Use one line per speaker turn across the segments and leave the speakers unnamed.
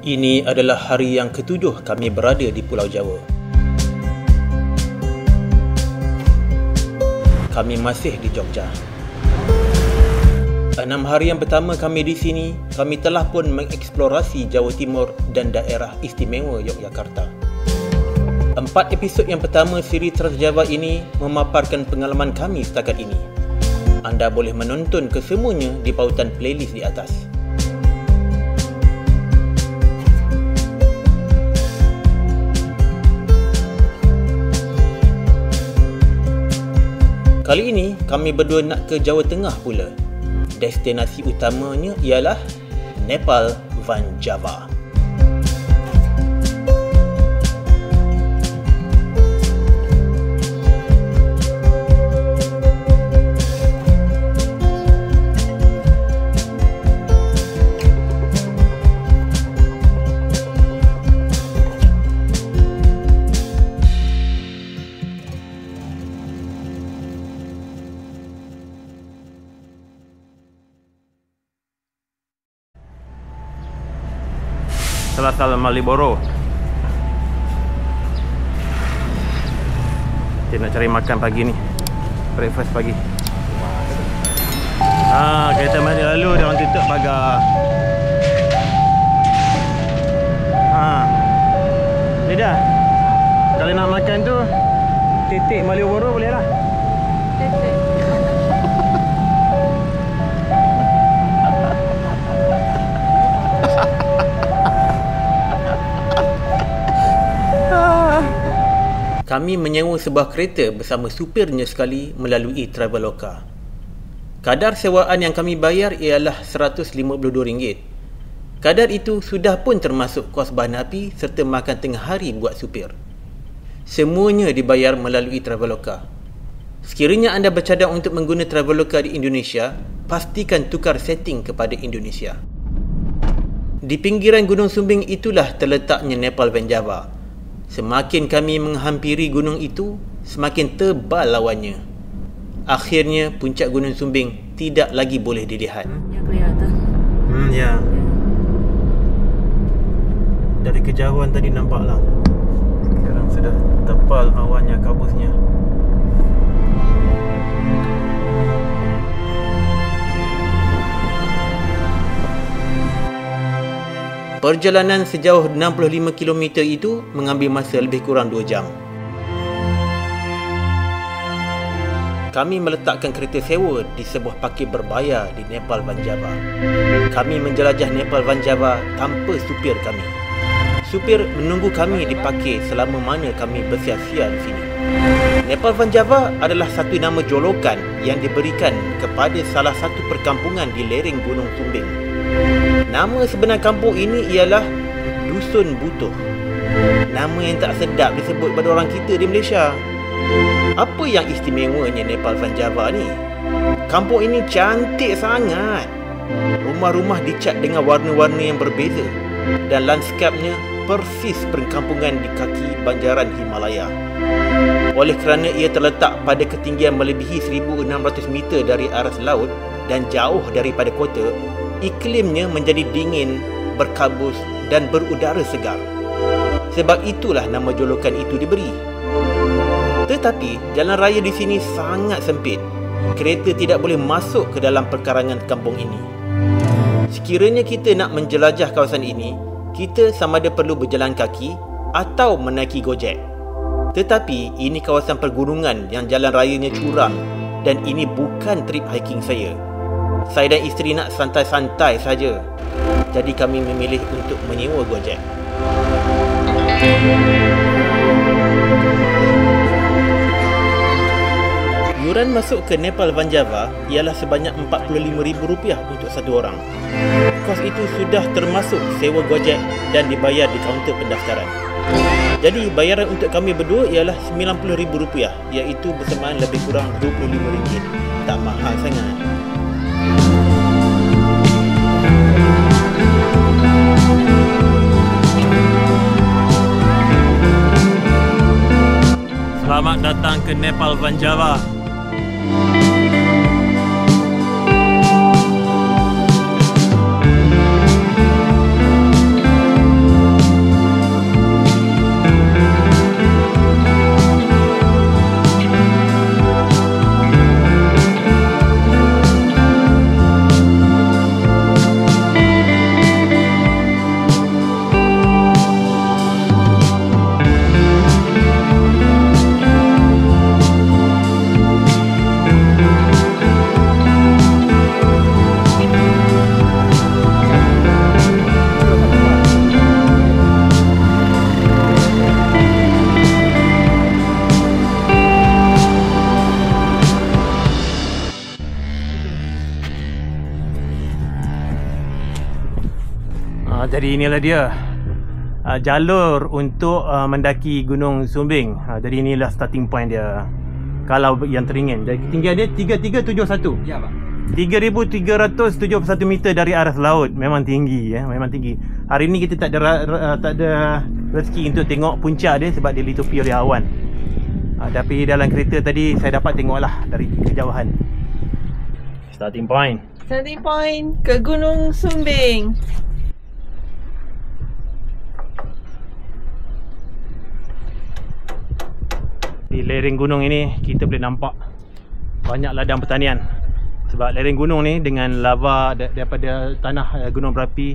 Ini adalah hari yang ke-7 kami berada di Pulau Jawa. Kami masih di Jogja. 6 hari yang pertama kami di sini, kami telah pun mengeksplorasi Jawa Timur dan daerah istimewa Yogyakarta. 4 episod yang pertama siri Transjava ini memaparkan pengalaman kami setakat ini. Anda boleh menonton kesemuanya di pautan playlist di atas. Kali ini, kami berdua nak ke Jawa Tengah pula. Destinasi utamanya ialah Nepal Van Java. Selatan Maliboro. Kita nak cari makan pagi ni. Breakfast pagi. Kereta mari lalu dia orang tutup pagar. Ni dah. Kalau nak makan tu titik Maliboro boleh lah. Titik. Kami menyewa sebuah kereta bersama supirnya sekali melalui Traveloka. Kadar sewaan yang kami bayar ialah RM152. Kadar itu sudah pun termasuk kos bahan api serta makan tengah hari buat supir. Semuanya dibayar melalui Traveloka. Sekiranya anda bercadang untuk mengguna Traveloka di Indonesia, pastikan tukar setting kepada Indonesia. Di pinggiran Gunung Sumbing itulah terletaknya Nepal Van Java. Semakin kami menghampiri gunung itu, semakin tebal lawannya. Akhirnya puncak Gunung Sumbing tidak lagi boleh dilihat.
Ya, kelihatan.
Ya. Dari kejauhan tadi nampaklah. Sekarang sudah tebal awannya, kabusnya. Perjalanan sejauh 65 km itu mengambil masa lebih kurang 2 jam. Kami meletakkan kereta sewa di sebuah parkir berbayar di Nepal Van Java. Kami menjelajah Nepal Van Java tanpa supir kami. Supir menunggu kami di parkir selama mana kami bersia-sia di sini. Nepal Van Java adalah satu nama jolokan yang diberikan kepada salah satu perkampungan di lereng Gunung Sumbing. Nama sebenar kampung ini ialah Dusun Butuh. Nama yang tak sedap disebut pada orang kita di Malaysia. Apa yang istimewanya Nepal Van Java ni? Kampung ini cantik sangat. Rumah-rumah dicat dengan warna-warna yang berbeza dan landskapnya persis perkampungan di kaki banjaran Himalaya. Oleh kerana ia terletak pada ketinggian melebihi 1,600 meter dari aras laut dan jauh daripada kota, iklimnya menjadi dingin, berkabus dan berudara segar. Sebab itulah nama jolokan itu diberi. Tetapi jalan raya di sini sangat sempit. Kereta tidak boleh masuk ke dalam perkarangan kampung ini. Sekiranya kita nak menjelajah kawasan ini, kita sama ada perlu berjalan kaki atau menaiki Gojek. Tetapi ini kawasan pergunungan yang jalan rayanya curam dan ini bukan trip hiking saya. Saya dan isteri nak santai-santai saja. Jadi kami memilih untuk menyewa Gojek. Yuran masuk ke Nepal Van Java ialah sebanyak RM45,000 untuk satu orang. Kos itu sudah termasuk sewa Gojek dan dibayar di kaunter pendaftaran. Jadi bayaran untuk kami berdua ialah RM90,000, iaitu bersamaan lebih kurang RM25. Tak mahal sangat. Selamat datang ke Nepal Van Java.
Jadi inilah dia jalur untuk mendaki Gunung Sumbing. Jadi inilah starting point dia. Kalau yang teringin, jadi ketinggian dia 3371.
Ya, Pak.
3,371 meter dari aras laut. Memang tinggi ya, memang tinggi. Hari ni kita tak ada rezeki untuk tengok puncak dia sebab dia ditutupi oleh awan. Tapi dalam kereta tadi saya dapat tengoklah dari kejauhan. Starting point
ke Gunung Sumbing.
Di lereng gunung ini kita boleh nampak banyak ladang pertanian. Sebab lereng gunung ni dengan lava daripada tanah gunung berapi,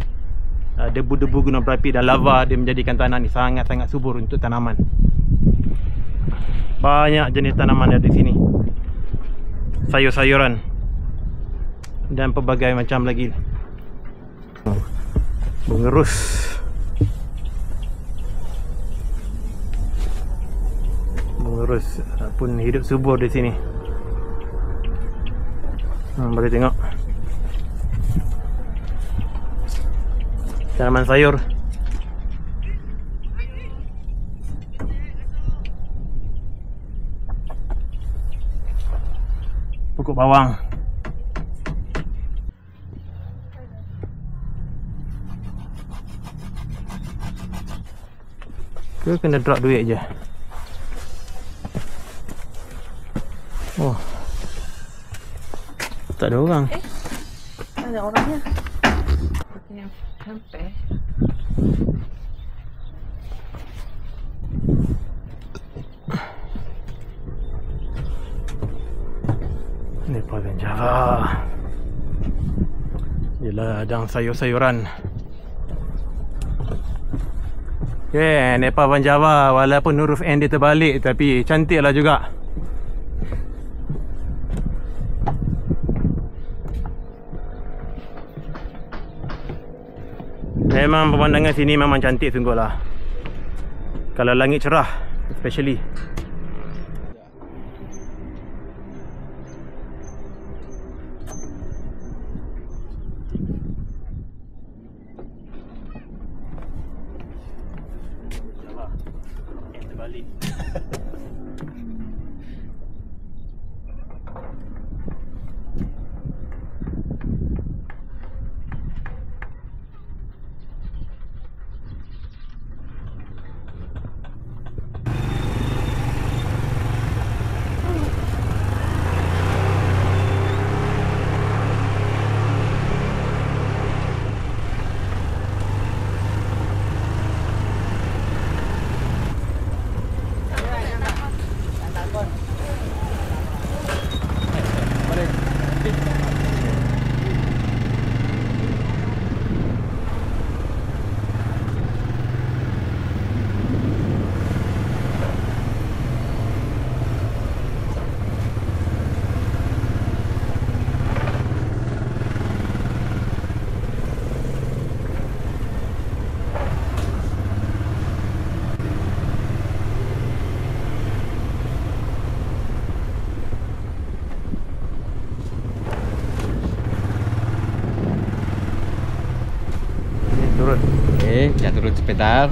debu-debu gunung berapi dan lava, dia menjadikan tanah ni sangat-sangat subur untuk tanaman. Banyak jenis tanaman ada di sini. Sayur-sayuran dan pelbagai macam lagi. Mengerus. Mengerus pun hidup subur di sini. Boleh tengok tanaman sayur. Pokok bawang. Ke kena drop duit je. Oh, tak ada orang.
Ada orangnya. Yang sampai.
Nepal Vanjava. Ialah ladang sayur-sayuran. Nepal Vanjava, walaupun huruf N dia terbalik tapi cantiklah juga. Memang pemandangan sini memang cantik sungguh lah. Kalau langit cerah especially. Terbalik.
Okey, jangan turun sebentar.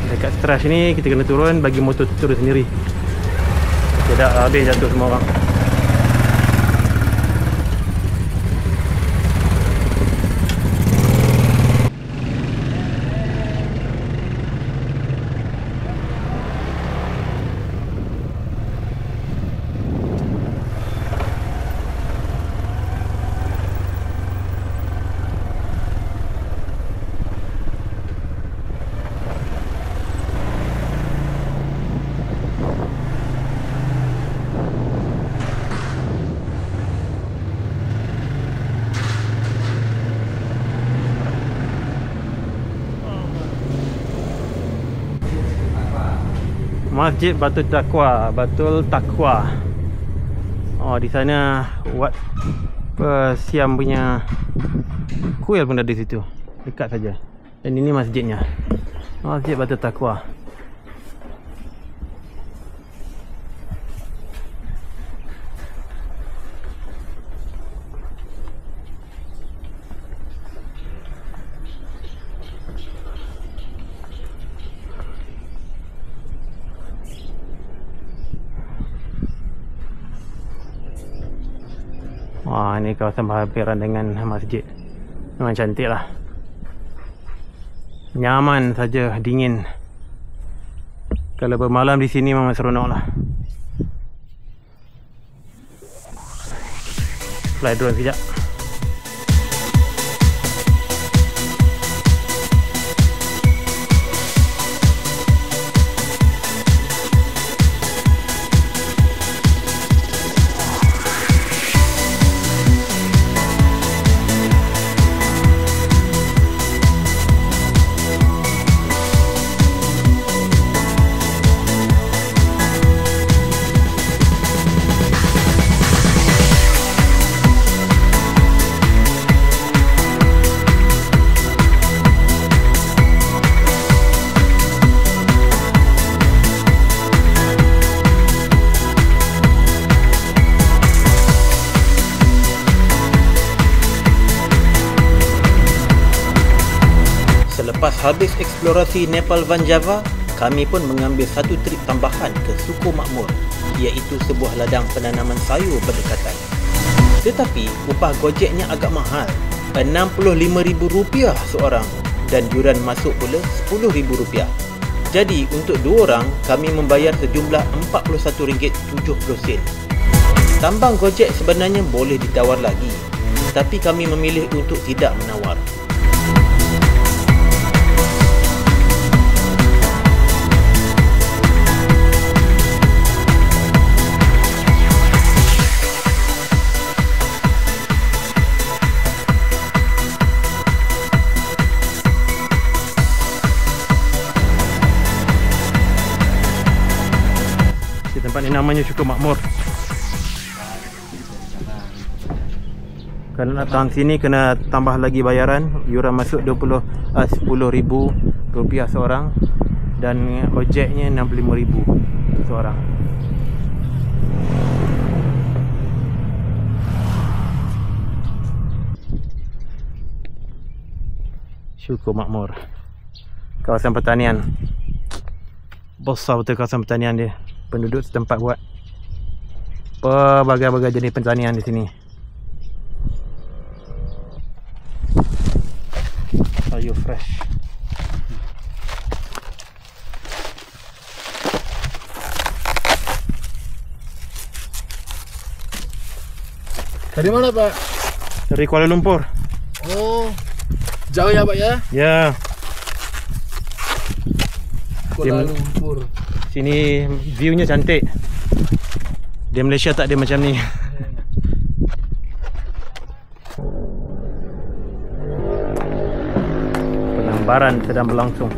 Dekat stretch ni kita kena turun, bagi motor turun sendiri. Tidak habis jatuh semua orang. Masjid Batul Taqwa. Oh, di sana Wat Siam punya kuil pun ada di situ. Dekat saja. Dan ini masjidnya. Masjid Batu Taqwa. Wah, ini kawasan berhampiran dengan masjid. Memang cantik lah. Nyaman saja, dingin. Kalau bermalam di sini memang seronok lah. Fly drone sekejap.
Selepas habis eksplorasi Nepal Van Java, kami pun mengambil satu trip tambahan ke Suku Makmur, iaitu sebuah ladang penanaman sayur berdekatan. Tetapi upah gojeknya agak mahal, RM65,000 seorang, dan yuran masuk pula RM10,000. Jadi untuk 2 orang kami membayar sejumlah RM41.70. Tambang gojek sebenarnya boleh ditawar lagi, tapi kami memilih untuk tidak menawar.
Tempat ni namanya Suku Makmur. Kalau nak datang sini kena tambah lagi bayaran. Yuran masuk RM10,000 seorang, dan ojeknya RM65,000 seorang. Suku Makmur, kawasan pertanian. Besar betul kawasan pertanian dia. Penduduk setempat buat berbagai-bagai jenis pertanian di sini. Sayur fresh.
Dari mana, Pak?
Dari Kuala Lumpur.
Oh, jauh ya, Pak ya?
Ya,
Kuala Lumpur.
sini view-nya cantik. Di Malaysia tak ada macam ni. Penambaran sedang berlangsung.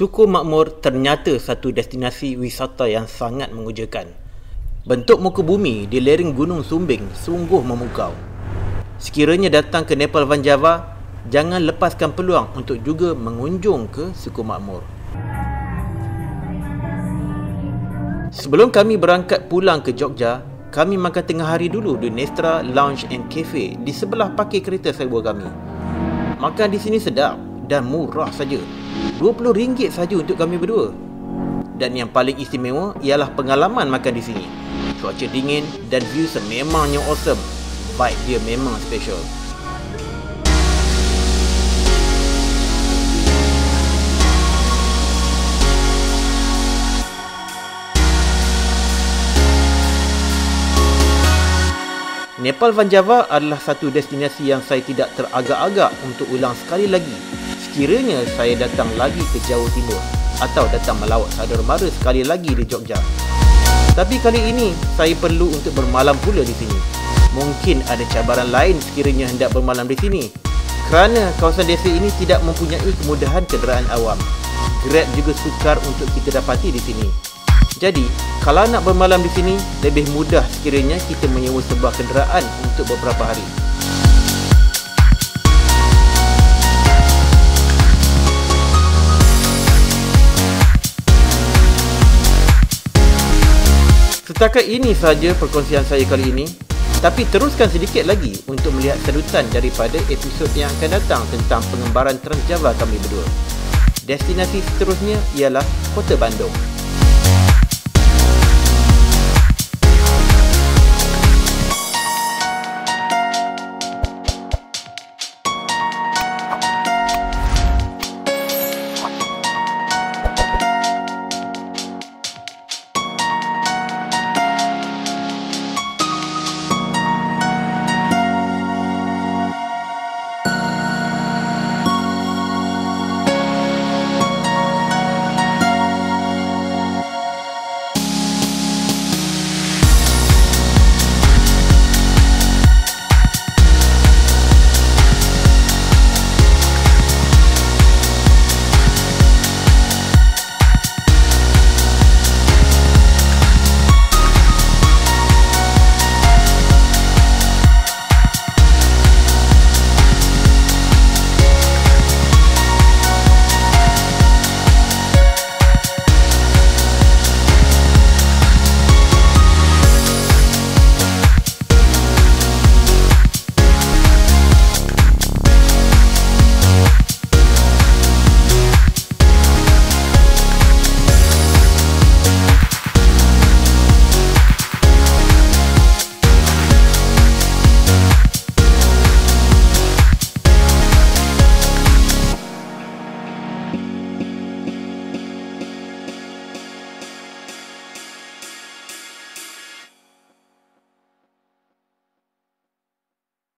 Suku Makmur ternyata satu destinasi wisata yang sangat mengujakan. Bentuk muka bumi di lereng Gunung Sumbing sungguh memukau. Sekiranya datang ke Nepal Van Java, jangan lepaskan peluang untuk juga mengunjung ke Suku Makmur. Sebelum kami berangkat pulang ke Jogja, kami makan tengah hari dulu di Nestra Lounge and Cafe di sebelah parkir kereta sewa kami. Makan di sini sedap dan murah saja. RM20 saja untuk kami berdua. Dan yang paling istimewa ialah pengalaman makan di sini. Cuaca dingin dan view sememangnya awesome. Vibe dia memang special. Nepal Van Java adalah satu destinasi yang saya tidak teragak-agak untuk ulang sekali lagi sekiranya saya datang lagi ke Jawa Timur atau datang melawat saudara mara sekali lagi di Jogja. Tapi kali ini saya perlu untuk bermalam pula di sini. Mungkin ada cabaran lain sekiranya hendak bermalam di sini kerana kawasan desa ini tidak mempunyai kemudahan kenderaan awam. Grab juga sukar untuk kita dapati di sini. Jadi, kalau nak bermalam di sini, lebih mudah sekiranya kita menyewa sebuah kenderaan untuk beberapa hari. Setakat ini sahaja perkongsian saya kali ini. Tapi teruskan sedikit lagi untuk melihat sedutan daripada episod yang akan datang tentang pengembaraan Trans Java kami berdua. Destinasi seterusnya ialah Kota Bandung.